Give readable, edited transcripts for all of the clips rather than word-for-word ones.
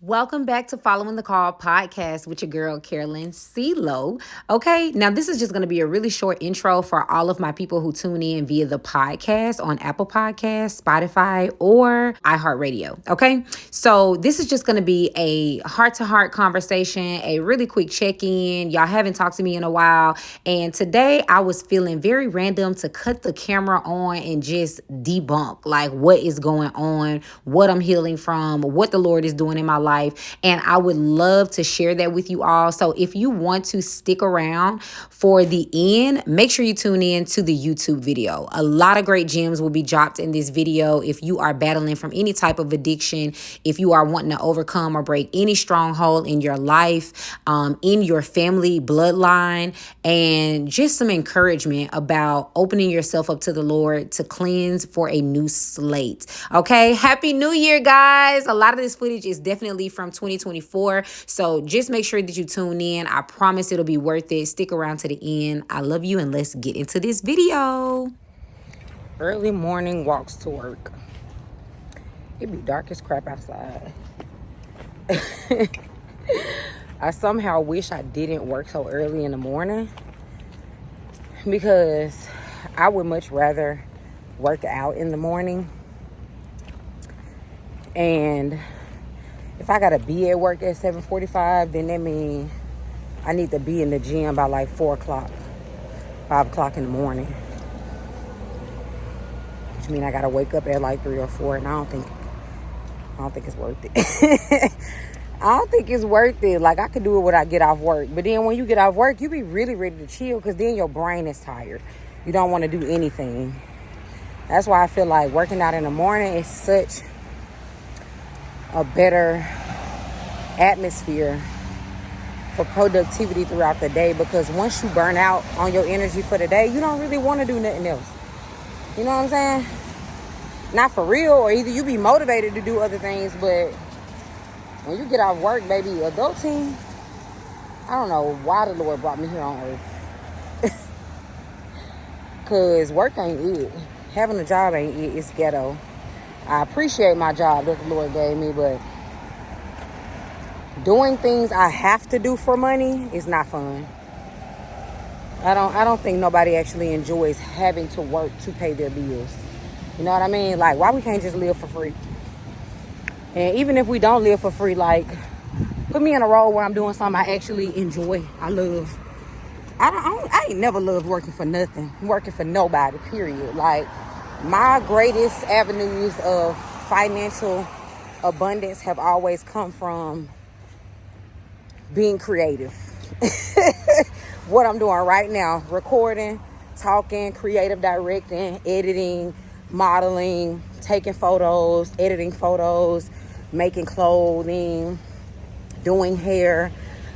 Welcome back to Following the Call podcast with your girl, Carolyn CeeLo. Okay, now this is just going to be a really short intro for all of my people who tune in via the podcast on Apple Podcasts, Spotify, or iHeartRadio. Okay, so this is just going to be a heart-to-heart conversation, a really quick check-in. Y'all haven't talked to me in a while, and today I was feeling very random to cut the camera on and just debunk like what is going on, what I'm healing from, what the Lord is doing in my life. And I would love to share that with you all. So if you want to stick around for the end, make sure you tune in to the YouTube video. A lot of great gems will be dropped in this video. If you are battling from any type of addiction, if you are wanting to overcome or break any stronghold in your life, in your family bloodline, and just some encouragement about opening yourself up to the Lord to cleanse for a new slate. Okay, Happy New Year, guys. A lot of this footage is definitely from 2024. So just make sure that you tune in. I promise it'll be worth it. Stick around to the end. I love you, and let's get into this video. Early morning walks to work. It'd be dark as crap outside. I somehow wish I didn't work so early in the morning because I would much rather work out in the morning. And if I gotta be at work at 7:45, then that means I need to be in the gym by like 4 o'clock, 5 o'clock in the morning. Which means I gotta wake up at like 3 or 4, and I don't think it's worth it. I don't think it's worth it. Like, I could do it when I get off work. But then when you get off work, you be really ready to chill because then your brain is tired. You don't want to do anything. That's why I feel like working out in the morning is such a better atmosphere for productivity throughout the day, because once you burn out on your energy for the day, you don't really want to do nothing else. You know what I'm saying? Not for real, or either you be motivated to do other things, but when you get off work, baby, adulting, I don't know why the Lord brought me here on earth. Because work ain't it. Having a job ain't it. It's ghetto. I appreciate my job that the Lord gave me, but doing things I have to do for money is not fun. I don't think nobody actually enjoys having to work to pay their bills. You know what I mean? Like, why we can't just live for free? And even if we don't live for free, like, put me in a role where I'm doing something I actually enjoy, I love. I ain't never loved working for nothing, working for nobody, period. Like, my greatest avenues of financial abundance have always come from being creative. What I'm doing right now, recording, talking, creative directing, editing, modeling, taking photos, editing photos, making clothing, doing hair,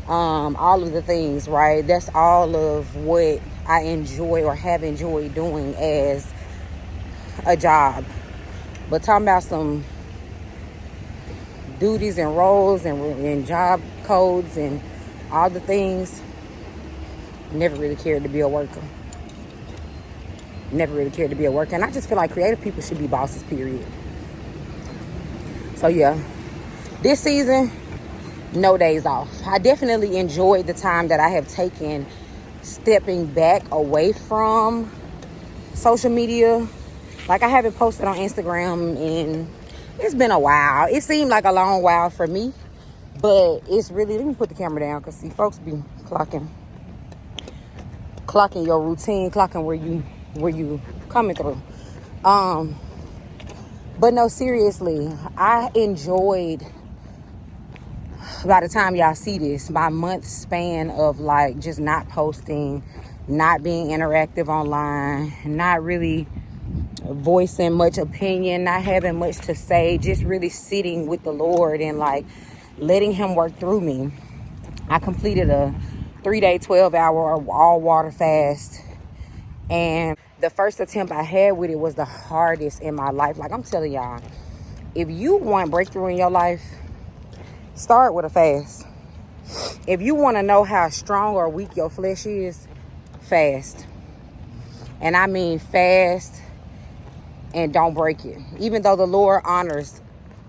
all of the things, right? That's all of what I enjoy or have enjoyed doing as a job. But talking about some duties and roles and job codes and all the things, never really cared to be a worker. Never really cared to be a worker. And I just feel like creative people should be bosses, period. So yeah, this season, no days off. I definitely enjoyed the time that I have taken stepping back away from social media. Like, I haven't posted on Instagram in, it's been a while. It seemed like a long while for me, but it's really, let me put the camera down because see, folks be clocking your routine, clocking where you coming through. But no, seriously, I enjoyed, by the time y'all see this, my month span of like just not posting, not being interactive online, not really voicing much opinion, not having much to say, just really sitting with the Lord and like letting him work through me. I completed a 3-day, 12-hour all water fast. And the first attempt I had with it was the hardest in my life. Like, I'm telling y'all, if you want breakthrough in your life, start with a fast. If you want to know how strong or weak your flesh is, fast. And I mean fast and don't break it. Even though the Lord honors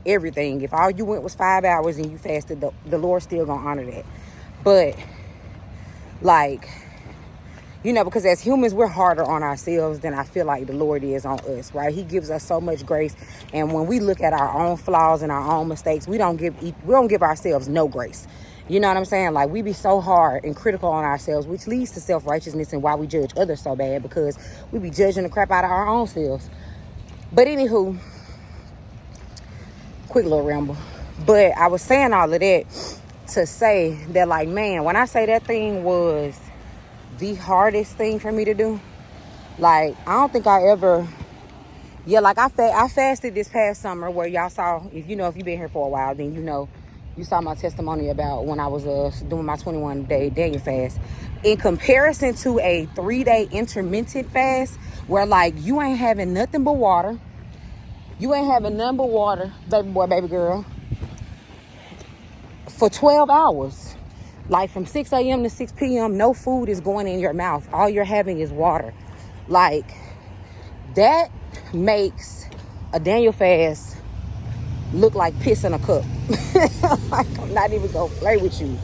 everything. If all you went was 5 hours and you fasted, the Lord still gonna honor that. But like, you know, because as humans, we're harder on ourselves than I feel like the Lord is on us, right? He gives us so much grace. And when we look at our own flaws and our own mistakes, we don't give ourselves no grace. You know what I'm saying? Like, we be so hard and critical on ourselves, which leads to self-righteousness and why we judge others so bad, because we be judging the crap out of our own selves. But anywho, quick little ramble. But I was saying all of that to say that, like, man, when I say that thing was the hardest thing for me to do, like, I don't think I ever, like, I fasted this past summer, where y'all saw, if you've been here for a while, then you saw my testimony about when I was doing my 21-day Daniel fast. In comparison to a 3-day intermittent fast, where, like, you ain't having nothing but water. You ain't having nothing but water, baby boy, baby girl, for 12 hours. Like, from 6 a.m. to 6 p.m., no food is going in your mouth. All you're having is water. Like, that makes a Daniel fast look like piss in a cup. Like, I'm not even gonna play with you.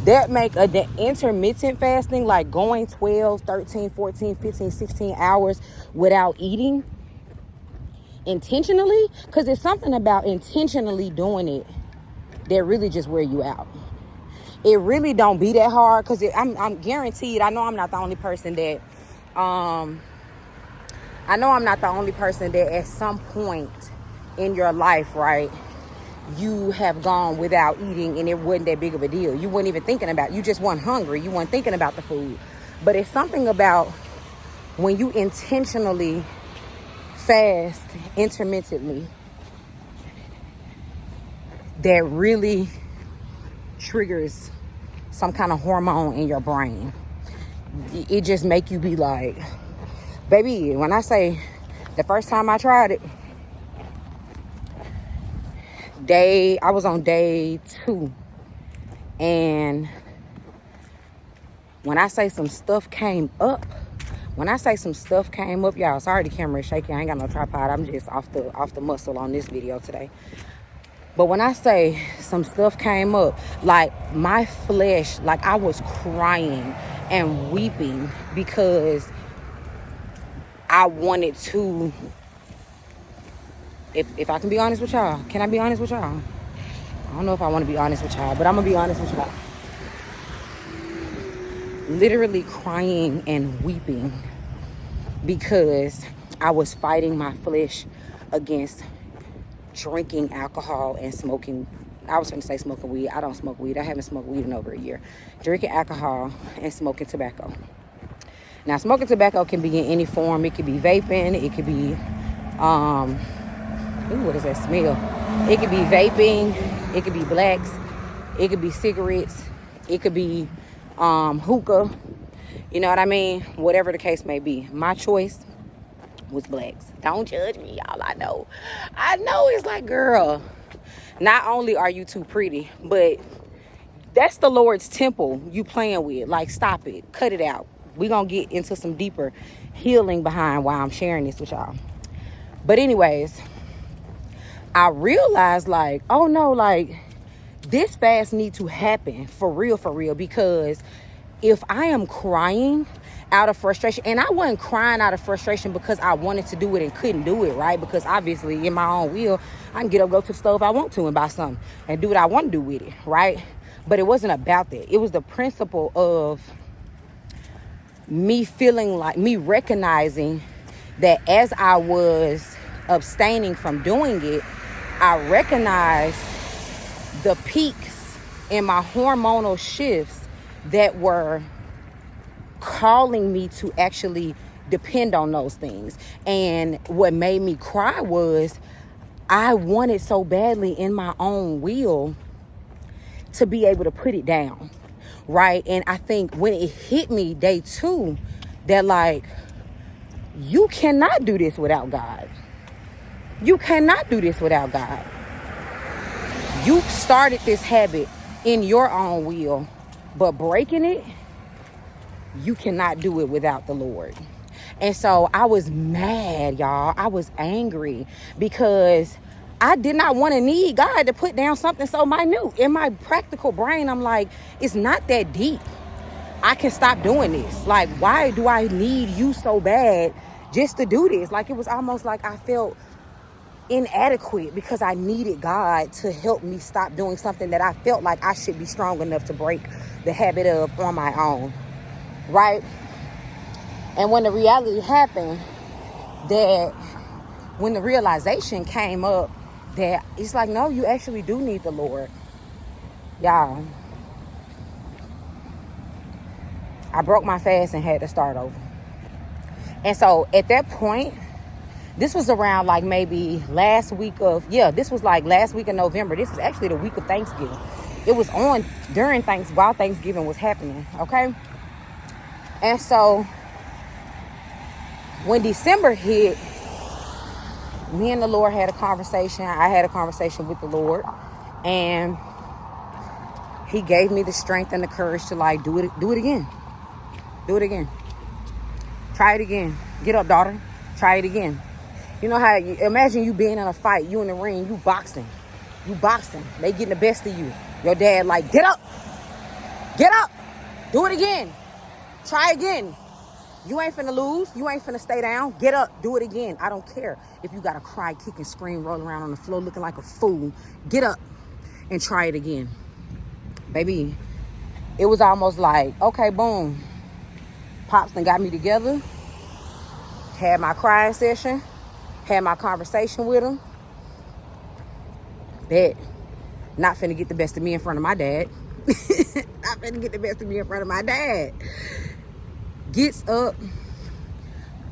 That make the intermittent fasting, like going 12, 13, 14, 15, 16 hours without eating intentionally, because it's something about intentionally doing it that really just wear you out. It really don't be that hard, because I'm guaranteed, I know I'm not the only person that at some point in your life, right, you have gone without eating and it wasn't that big of a deal. You weren't even thinking about it. You just weren't hungry. You weren't thinking about the food. But it's something about when you intentionally fast intermittently that really triggers some kind of hormone in your brain. It just make you be like, baby, when I say the first time I tried it, I was on day 2, and when I say some stuff came up, y'all, sorry the camera is shaking, I ain't got no tripod, I'm just off the muscle on this video today. But when I say some stuff came up, like, my flesh, like, I was crying and weeping because I wanted to, if I can be honest with y'all, can I be honest with y'all? I don't know if I want to be honest with y'all, but I'm going to be honest with y'all. Literally crying and weeping because I was fighting my flesh against drinking alcohol and smoking. I was going to say smoking weed. I don't smoke weed. I haven't smoked weed in over a year. Drinking alcohol and smoking tobacco. Now, smoking tobacco can be in any form. It could be vaping. It could be, what does that smell? It could be vaping. It could be blacks. It could be cigarettes. It could be hookah. You know what I mean? Whatever the case may be. My choice was blacks. Don't judge me, y'all. I know it's like, girl, not only are you too pretty, but that's the Lord's temple you playing with. Like, stop it. Cut it out. We're going to get into some deeper healing behind why I'm sharing this with y'all. But anyways, I realized, like, oh no, like, this fast need to happen for real, because if I am crying out of frustration, and I wasn't crying out of frustration because I wanted to do it and couldn't do it, right? Because obviously in my own will, I can get up, go to the stove I want to and buy something and do what I want to do with it, right? But it wasn't about that. It was the principle of me feeling like, me recognizing that as I was abstaining from doing it, I recognized the peaks in my hormonal shifts that were calling me to actually depend on those things. And what made me cry was I wanted so badly in my own will to be able to put it down, right? And I think when it hit me day 2, that, like, you cannot do this without God. You cannot do this without God. You started this habit in your own will, but breaking it, you cannot do it without the Lord. And so I was mad, y'all. I was angry because I did not want to need God to put down something so minute. In my practical brain, I'm like, it's not that deep. I can stop doing this. Like, why do I need you so bad just to do this? Like, it was almost like I felt inadequate because I needed God to help me stop doing something that I felt like I should be strong enough to break the habit of on my own, right? And when the reality happened, that when the realization came up that it's like, no, you actually do need the Lord. Y'all, I broke my fast and had to start over. And so at that point, this was around like maybe last week of November. This was actually the week of Thanksgiving. It was on during while Thanksgiving was happening, okay? And so when December hit, me and the Lord had a conversation. I had a conversation with the Lord, and he gave me the strength and the courage to like do it again. Do it again. Try it again. Get up, daughter. Try it again. You know how imagine you being in a fight, you in the ring, you boxing. They getting the best of you. Your dad like, get up. Do it again. Try again. You ain't finna lose. You ain't finna stay down. Get up. Do it again. I don't care if you gotta cry, kick, and scream, roll around on the floor looking like a fool. Get up and try it again. Baby, it was almost like, okay, boom. Pops done got me together. Had my crying session. Had my conversation with him. Bet. Not finna get the best of me in front of my dad. Not finna get the best of me in front of my dad. Gets up,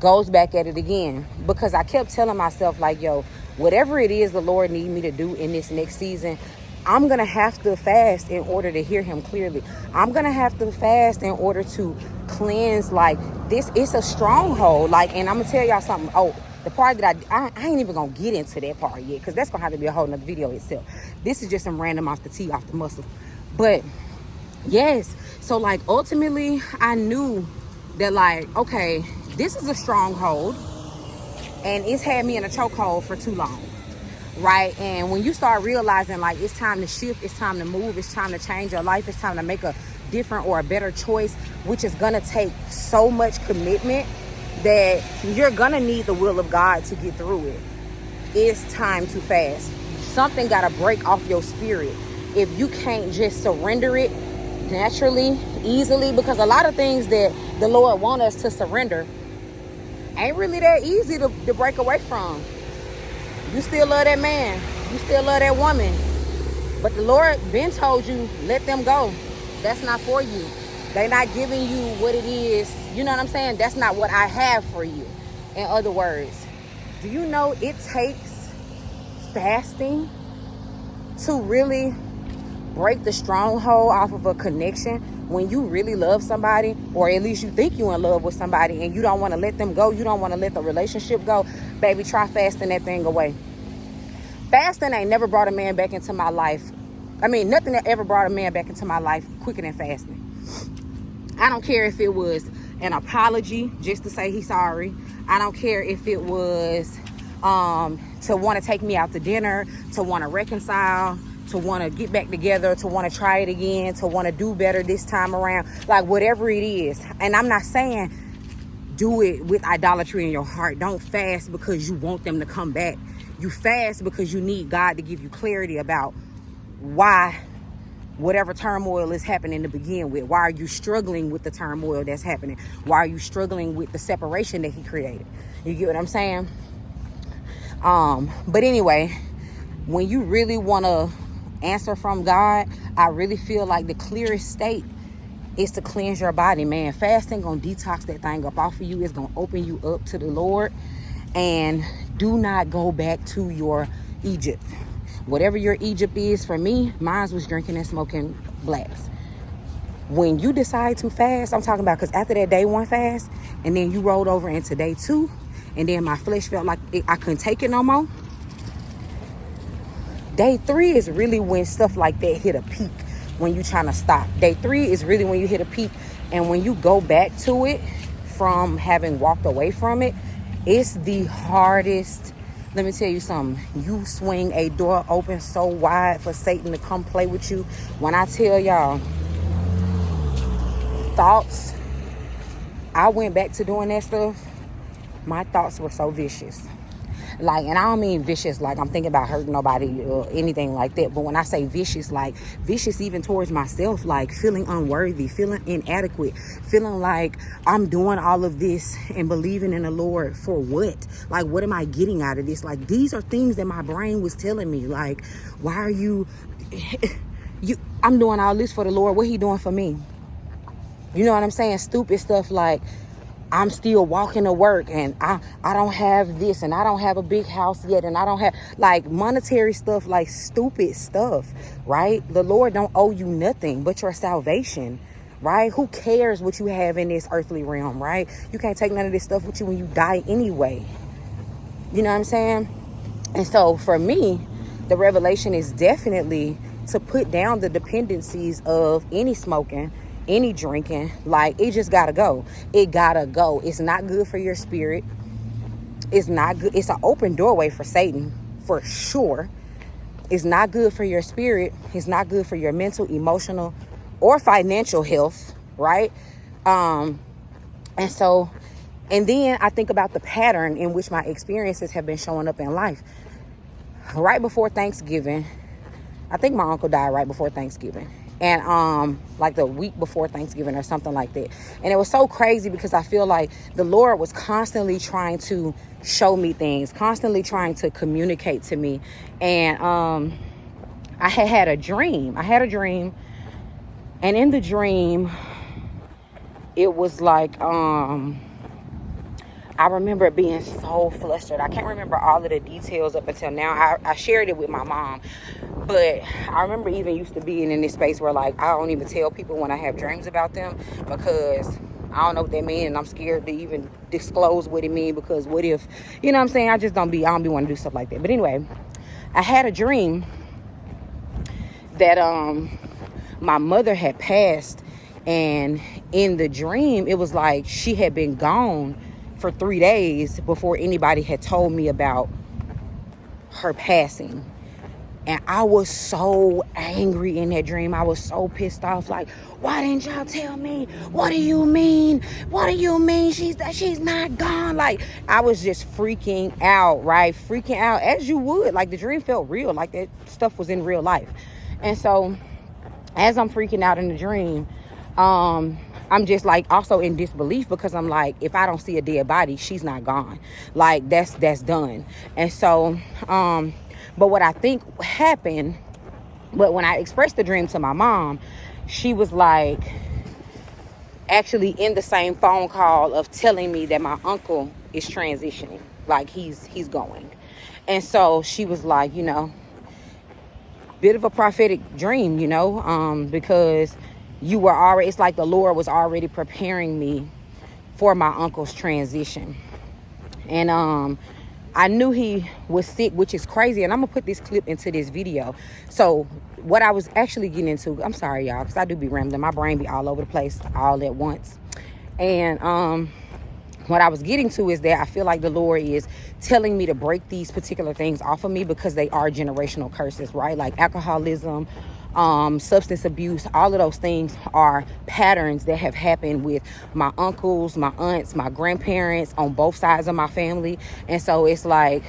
goes back at it again. Because I kept telling myself, like, yo, whatever it is the Lord need me to do in this next season, I'm going to have to fast in order to hear him clearly. I'm going to have to fast in order to cleanse, like, this. It's a stronghold. Like, and I'm going to tell y'all something. Oh, the part that I ain't even going to get into that part yet, because that's going to have to be a whole nother video itself. This is just some random off the tee, off the muscle. But, yes. So, like, ultimately, I knew that, like, okay, this is a stronghold, and it's had me in a chokehold for too long, right? And when you start realizing, like, it's time to shift, it's time to move, it's time to change your life, it's time to make a different or a better choice, which is gonna take so much commitment that you're gonna need the will of God to get through it. It's time to fast. Something gotta break off your spirit. If you can't just surrender it naturally, easily, because a lot of things that the Lord wants us to surrender ain't really that easy to break away from. You still love that man, you still love that woman, but the Lord been told you, let them go. That's not for you. They not giving you what it is. You know what I'm saying? That's not what I have for you. In other words, do you know it takes fasting to really break the stronghold off of a connection? When you really love somebody, or at least you think you in love with somebody, and you don't want to let them go, you don't want to let the relationship go, baby, try fasting that thing away. Fasting ain't never brought a man back into my life. I mean, nothing that ever brought a man back into my life quicker than fasting. I don't care if it was an apology just to say he's sorry. I don't care if it was to want to take me out to dinner, to want to reconcile, to want to get back together, to want to try it again, to want to do better this time around, like whatever it is. And I'm not saying do it with idolatry in your heart. Don't fast because you want them to come back. You fast because you need God to give you clarity about why whatever turmoil is happening to begin with. Why are you struggling with the turmoil that's happening? Why are you struggling with the separation that he created? You get what I'm saying? But anyway, when you really want to answer from God, I really feel like the clearest state is to cleanse your body, man. Fasting gonna detox that thing up off of you. It's gonna open you up to the Lord. And do not go back to your Egypt. Whatever your Egypt is, for me, mine was drinking and smoking blacks. When you decide to fast, I'm talking about, because after that day one fast, and then you rolled over into day two, and then my flesh felt like I couldn't take it no more. Day three is really when stuff like that hit a peak, when you trying to stop. Day three is really when you hit a peak, and when you go back to it from having walked away from it, it's the hardest Let me tell you something. You swing a door open so wide for Satan to come play with you. When I tell y'all, thoughts, I went back to doing that stuff. My thoughts were so vicious. Like, and I don't mean vicious like I'm thinking about hurting nobody or anything like that. But when I say vicious, like vicious even towards myself, like feeling unworthy, feeling inadequate, feeling like I'm doing all of this and believing in the Lord for what? Like, what am I getting out of this? Like, these are things that my brain was telling me. Like, why are you I'm doing all this for the Lord. What he doing for me? You know what I'm saying? Stupid stuff like, I'm still walking to work and I don't have this and I don't have a big house yet and I don't have like monetary stuff, like stupid stuff, right? The Lord don't owe you nothing but your salvation, right? Who cares what you have in this earthly realm, right? You can't take none of this stuff with you when you die anyway. You know what I'm saying? And so for me, the revelation is definitely to put down the dependencies of any smoking, any drinking. Like, it just gotta go. It gotta go. It's not good for your spirit. It's not good. It's an open doorway for Satan, for sure. It's not good for your spirit. It's not good for your mental, emotional, or financial health, right? And then I think about the pattern in which my experiences have been showing up in life. Right before Thanksgiving, I think my uncle died right before Thanksgiving. And like the week before Thanksgiving or something like that. And it was so crazy because I feel like the Lord was constantly trying to show me things, constantly trying to communicate to me. And I had a dream. And in the dream, it was like, I remember being so flustered. I can't remember all of the details up until now. I shared it with my mom. But I remember even used to being in this space where, like, I don't even tell people when I have dreams about them because I don't know what they mean and I'm scared to even disclose what it means because what if, you know what I'm saying? I don't be wanting to do stuff like that. But anyway, I had a dream that my mother had passed, and in the dream, it was like she had been gone for 3 days before anybody had told me about her passing. And I was so angry in that dream. I was so pissed off. Like, why didn't y'all tell me? What do you mean? What do you mean she's not gone? Like, I was just freaking out, right? Freaking out as you would. Like, the dream felt real. Like, that stuff was in real life. And so, as I'm freaking out in the dream, I'm just like also in disbelief because I'm like, if I don't see a dead body, she's not gone. Like, that's done. And so, but what I think happened, but when I expressed the dream to my mom, she was like actually in the same phone call of telling me that my uncle is transitioning, like he's going. And so she was like, you know, bit of a prophetic dream, you know, because you were already, it's like the Lord was already preparing me for my uncle's transition. And I knew he was sick, which is crazy. And I'm going to put this clip into this video. So what I was actually getting into, I'm sorry, y'all, because I do be rambling. My brain be all over the place all at once. And what I was getting to is that I feel like the Lord is telling me to break these particular things off of me because they are generational curses, right? Like alcoholism, substance abuse, all of those things are patterns that have happened with my uncles, my aunts, my grandparents on both sides of my family. And so it's like,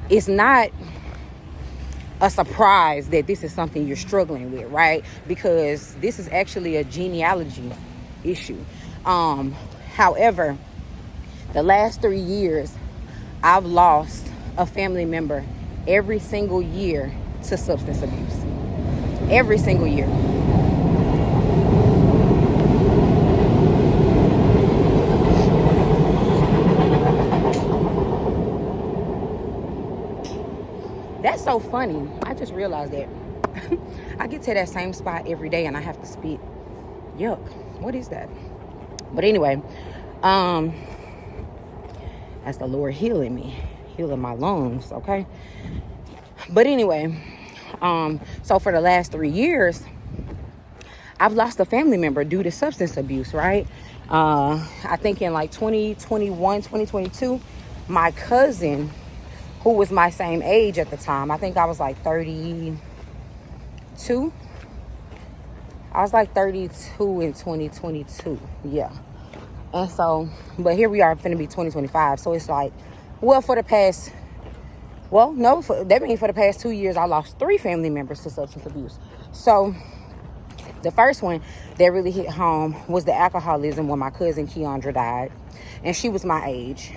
it's not a surprise that this is something you're struggling with, right? Because this is actually a genealogy issue. However, the last 3 years, I've lost a family member every single year to substance abuse. Every single year. That's so funny. I just realized that. I get to that same spot every day and I have to spit. Yuck. What is that? But anyway, that's the Lord healing me. Healing my lungs, okay? But anyway, so for the last 3 years, I've lost a family member due to substance abuse, right? I think in like 2021, 2022, my cousin who was my same age at the time. I think I was like 32. I was like 32 in 2022. Yeah. And so, but here we are, finna be 2025. So it's like, well, for the past, well, no, that means for the past 2 years, I lost 3 family members to substance abuse. So the first one that really hit home was the alcoholism when my cousin Keandra died. And she was my age.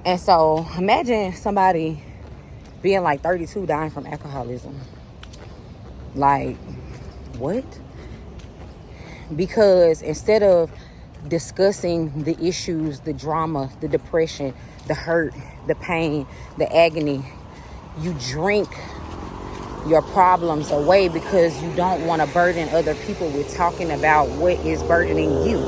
And so imagine somebody being like 32 dying from alcoholism. Like, what? Because instead of discussing the issues, the drama, the depression, the hurt, the pain, the agony, you drink your problems away because you don't want to burden other people with talking about what is burdening you.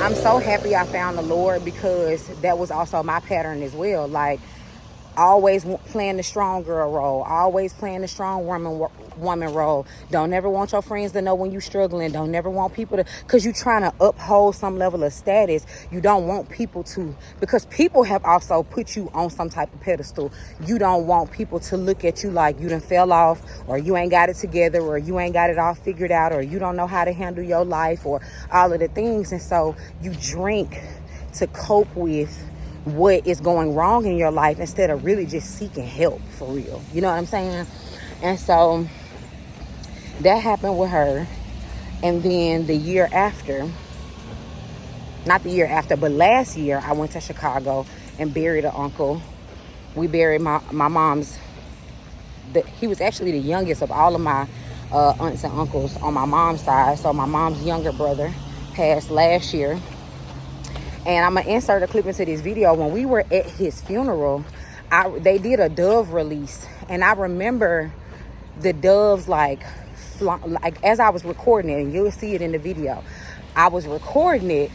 I'm so happy I found the Lord, because that was also my pattern as well. Like, always playing the strong girl role, always playing the strong woman role. Don't never want your friends to know when you're struggling. Don't never want people to, because you're trying to uphold some level of status. You don't want people to, because people have also put you on some type of pedestal. You don't want people to look at you like you done fell off, or you ain't got it together, or you ain't got it all figured out, or you don't know how to handle your life, or all of the things. And so you drink to cope with what is going wrong in your life instead of really just seeking help for real. You know what I'm saying? And so that happened with her. And then the year after, not the year after, but last year, I went to Chicago and buried an uncle. We buried my mom's, he was actually the youngest of all of my aunts and uncles on my mom's side. So my mom's younger brother passed last year. And I'm going to insert a clip into this video. When we were at his funeral, they did a dove release. And I remember the doves like as I was recording it, and you'll see it in the video. I was recording it,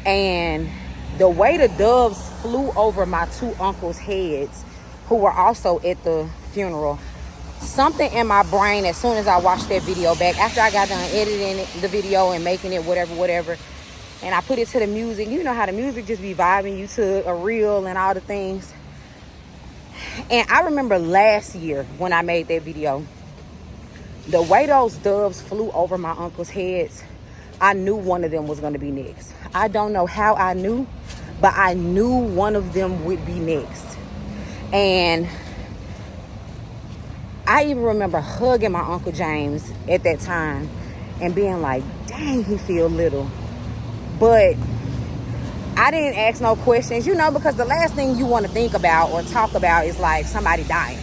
and the way the doves flew over my 2 uncles' heads, who were also at the funeral, something in my brain, as soon as I watched that video back, after I got done editing the video and making it whatever, and I put it to the music. You know how the music just be vibing you to a reel and all the things. And I remember last year when I made that video, the way those doves flew over my uncle's heads, I knew one of them was going to be next. I don't know how I knew, but I knew one of them would be next. And I even remember hugging my Uncle James at that time and being like, dang, he feel little. But I didn't ask no questions, because the last thing you want to think about or talk about is like somebody dying,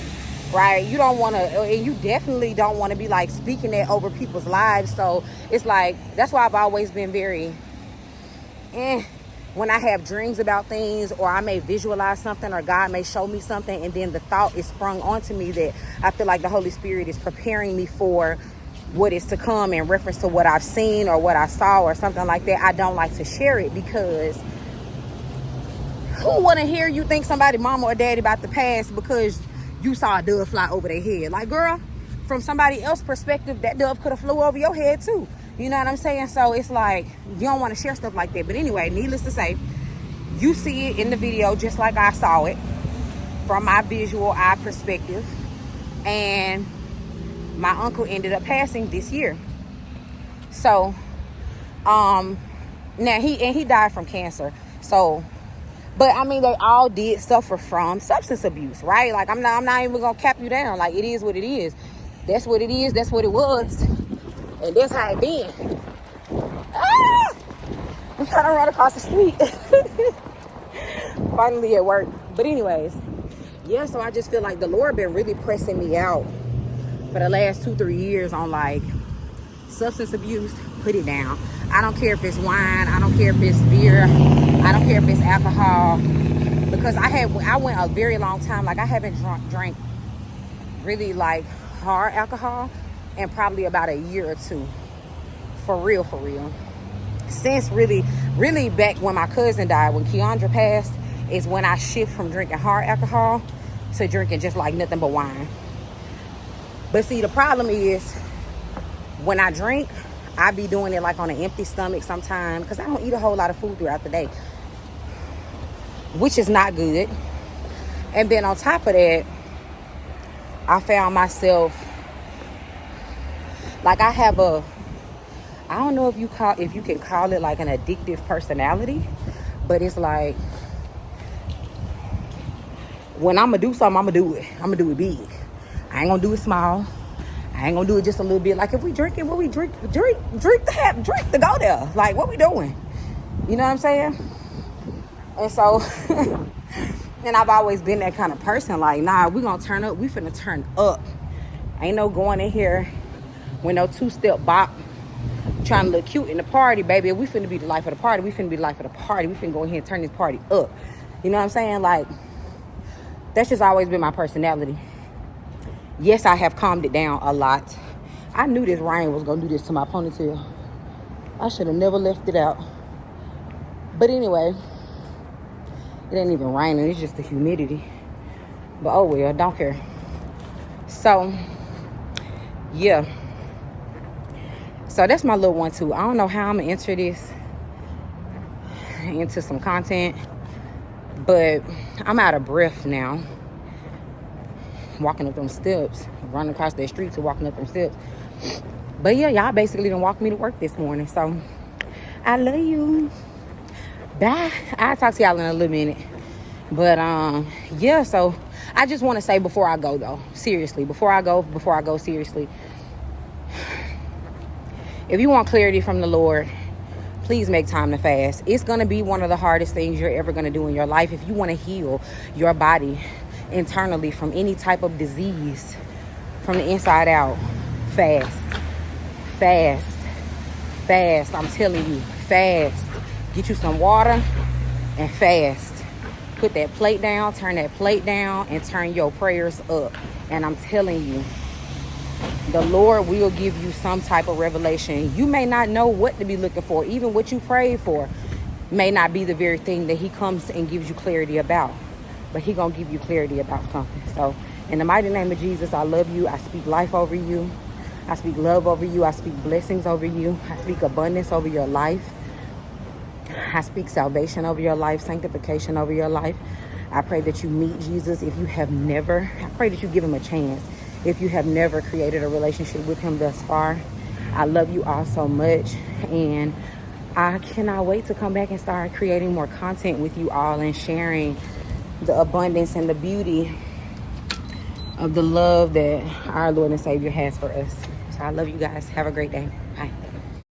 right? You don't want to, and you definitely don't want to be like speaking that over people's lives. So it's like, that's why I've always been very, when I have dreams about things, or I may visualize something, or God may show me something, and then the thought is sprung onto me that I feel like the Holy Spirit is preparing me for what is to come in reference to what I've seen or what I saw or something like that. I don't like to share it, because who want to hear you think somebody mama or daddy about to pass because you saw a dove fly over their head? Like, girl, from somebody else's perspective, that dove could have flew over your head too. You know what I'm saying? So it's like, you don't want to share stuff like that. But anyway, needless to say, you see it in the video just like I saw it from my visual eye perspective. And my uncle ended up passing this year. So, now he died from cancer. So, but I mean, they all did suffer from substance abuse, right? Like, I'm not even gonna cap you down. Like, it is what it is. That's what it is. That's what it was. And that's how it been. I'm trying to run across the street. Finally at work. But anyways, yeah, so I just feel like the Lord been really pressing me out for the last 2-3 years on like substance abuse. Put it down. I don't care if it's wine, I don't care if it's beer, I don't care if it's alcohol, because I went a very long time, like I haven't drank really like hard alcohol in probably about a year or 2, for real, since really back when my cousin died, when Keandra passed, is when I shift from drinking hard alcohol to drinking just like nothing but wine. But see, the problem is, when I drink, I be doing it like on an empty stomach sometimes, because I don't eat a whole lot of food throughout the day, which is not good. And then on top of that, I found myself, like, I have a, I don't know if you can call it like an addictive personality, but it's like, when I'm gonna do something, I'm gonna do it. I'm gonna do it big. I ain't gonna do it small. I ain't gonna do it just a little bit. Like, if we drinking, what we drink to go there. Like, what we doing? You know what I'm saying? And so, and I've always been that kind of person. Like, nah, we gonna turn up. We finna turn up. Ain't no going in here with no two-step bop, trying to look cute in the party, baby. We finna be the life of the party. We finna be the life of the party. We finna go in here and turn this party up. You know what I'm saying? Like, that's just always been my personality. Yes, I have calmed it down a lot. I knew this rain was going to do this to my ponytail. I should have never left it out. But anyway, it ain't even raining. It's just the humidity. But oh well, don't care. So, yeah. So that's my little one too. I don't know how I'm going to enter this into some content. But I'm out of breath now. Walking up them steps. Running across that street to walking up them steps. But yeah, y'all basically done walked me to work this morning. So, I love you. Bye. I'll talk to y'all in a little minute. But, yeah, so I just want to say before I go, though. Seriously. Before I go, seriously. If you want clarity from the Lord, please make time to fast. It's going to be one of the hardest things you're ever going to do in your life. If you want to heal your body internally from any type of disease from the inside out, fast. I'm telling you, fast. Get you some water and fast. Put that plate down, turn that plate down, and turn your prayers up. And I'm telling you, the Lord will give you some type of revelation. You may not know what to be looking for. Even what you prayed for may not be the very thing that he comes and gives you clarity about. But he gonna give you clarity about something. So, in the mighty name of Jesus, I love you. I speak life over you. I speak love over you. I speak blessings over you. I speak abundance over your life. I speak salvation over your life, sanctification over your life. I pray that you meet Jesus. If you have never, I pray that you give him a chance. If you have never created a relationship with him thus far, I love you all so much. And I cannot wait to come back and start creating more content with you all and sharing the abundance and the beauty of the love that our Lord and Savior has for us. So I love you guys. Have a great day. Bye.